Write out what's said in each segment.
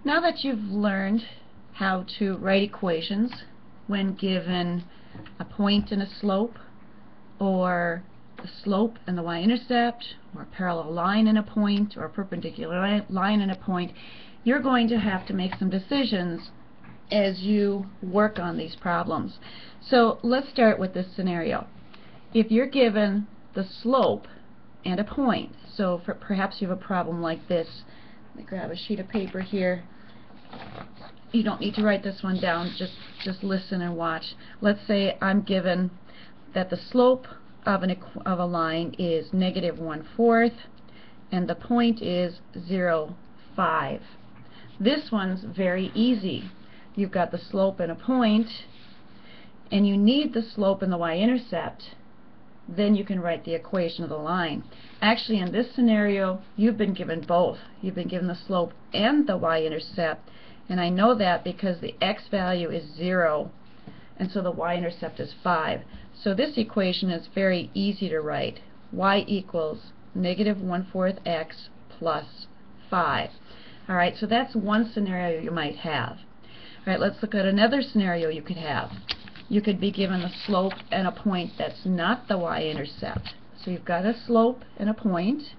Now that you've learned how to write equations when given a point and a slope, or the slope and the y-intercept, or a parallel line and a point, or a perpendicular line and a point, you're going to have to make some decisions as you work on these problems. So let's start with this scenario. If you're given the slope and a point, so perhaps you have a problem like this. Let me grab a sheet of paper here. You don't need to write this one down, just listen and watch. Let's say I'm given that the slope of a line is -1/4 and the point is 0.5. This one's very easy. You've got the slope and a point, and you need the slope and the y-intercept. Then you can write the equation of the line. Actually, in this scenario, you've been given both. You've been given the slope and the y-intercept, and I know that because the x value is 0, and so the y-intercept is 5. So this equation is very easy to write. Y equals -1/4 x plus 5. Alright, so that's one scenario you might have. Alright, let's look at another scenario you could have. You could be given a slope and a point that's not the y-intercept. So you've got a slope and a point,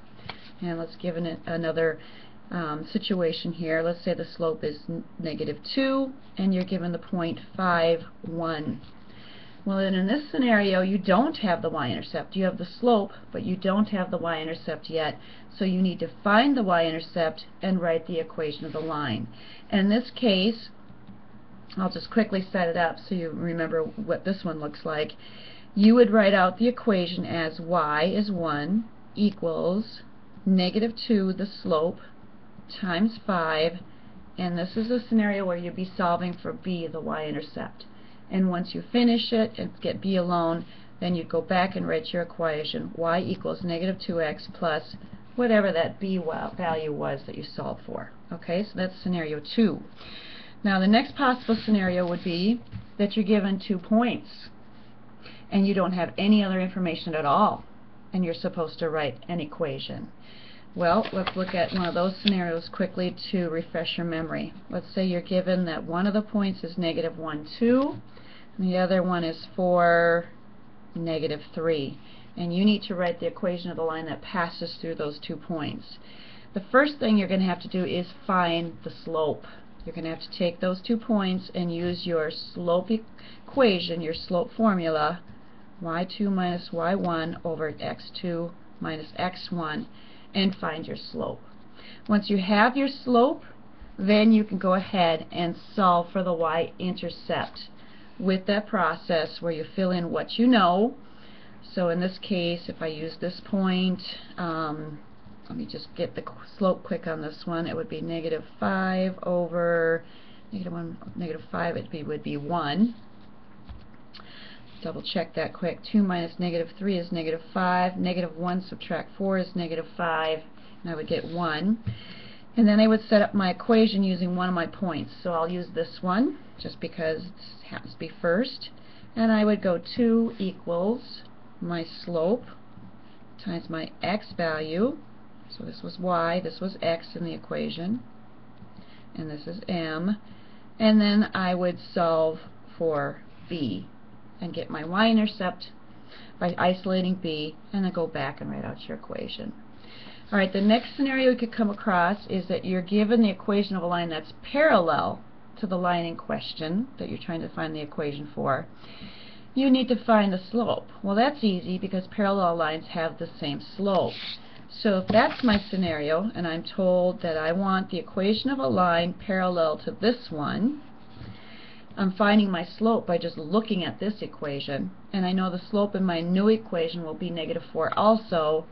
and let's give it another situation here. Let's say the slope is -2 and you're given the point 5, 1. Well, then in this scenario you don't have the y-intercept. You have the slope, but you don't have the y-intercept yet. So you need to find the y-intercept and write the equation of the line. In this case, I'll just quickly set it up so you remember what this one looks like. You would write out the equation as y is 1 equals -2 the slope times 5, and this is a scenario where you'd be solving for b, the y-intercept. And once you finish it and get b alone, then you'd go back and write your equation. Y equals -2x plus whatever that b value was that you solved for. Okay, so that's scenario 2. Now the next possible scenario would be that you're given 2 points and you don't have any other information at all, and you're supposed to write an equation. Well, let's look at one of those scenarios quickly to refresh your memory. Let's say you're given that one of the points is -1, 2, and the other one is for -3, and you need to write the equation of the line that passes through those 2 points. The first thing you're going to have to do is find the slope. You're going to have to take those 2 points and use your slope equation, your slope formula, y2 minus y1 over x2 minus x1, and find your slope. Once you have your slope, then you can go ahead and solve for the y-intercept with that process where you fill in what you know. So in this case, if I use this point, let me just get the slope quick on this one. It would be -5 over -5. It would be 1. Double check that quick. 2 minus -3 is -5. -1 subtract 4 is -5, and I would get 1. And then I would set up my equation using one of my points. So I'll use this one just because it happens to be first. And I would go 2 equals my slope times my x value. So this was y, this was x in the equation, and this is m. And then I would solve for b and get my y-intercept by isolating b, and then go back and write out your equation. Alright, the next scenario you could come across is that you're given the equation of a line that's parallel to the line in question that you're trying to find the equation for. You need to find the slope. Well, that's easy because parallel lines have the same slope. So if that's my scenario, and I'm told that I want the equation of a line parallel to this one, I'm finding my slope by just looking at this equation, and I know the slope in my new equation will be -4 also,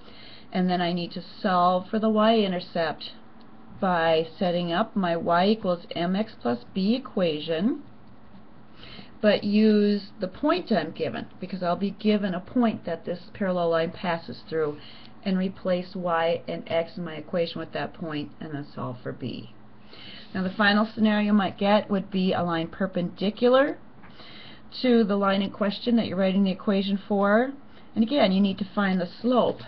and then I need to solve for the y-intercept by setting up my y equals mx plus b equation, but use the point I'm given, because I'll be given a point that this parallel line passes through, and replace y and x in my equation with that point, and then solve for b. Now the final scenario you might get would be a line perpendicular to the line in question that you're writing the equation for, and again you need to find the slope,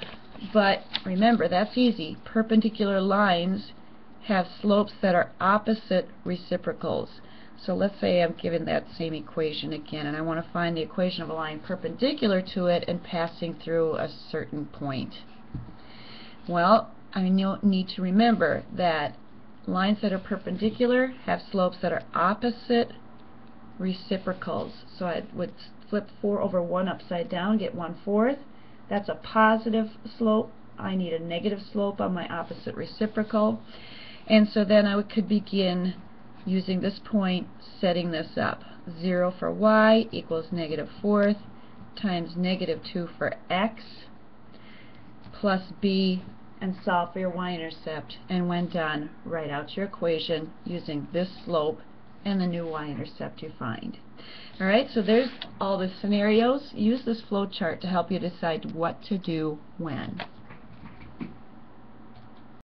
but remember that's easy. Perpendicular lines have slopes that are opposite reciprocals. So let's say I'm given that same equation again, and I want to find the equation of a line perpendicular to it and passing through a certain point. Well, I need to remember that lines that are perpendicular have slopes that are opposite reciprocals. So I would flip 4 over 1 upside down, get 1/4. That's a positive slope. I need a negative slope on my opposite reciprocal. And so then I could begin using this point, setting this up. 0 for y equals -4 times -2 for x plus b, and solve for your y-intercept. And when done, write out your equation using this slope and the new y-intercept you find. Alright, so there's all the scenarios. Use this flow chart to help you decide what to do when.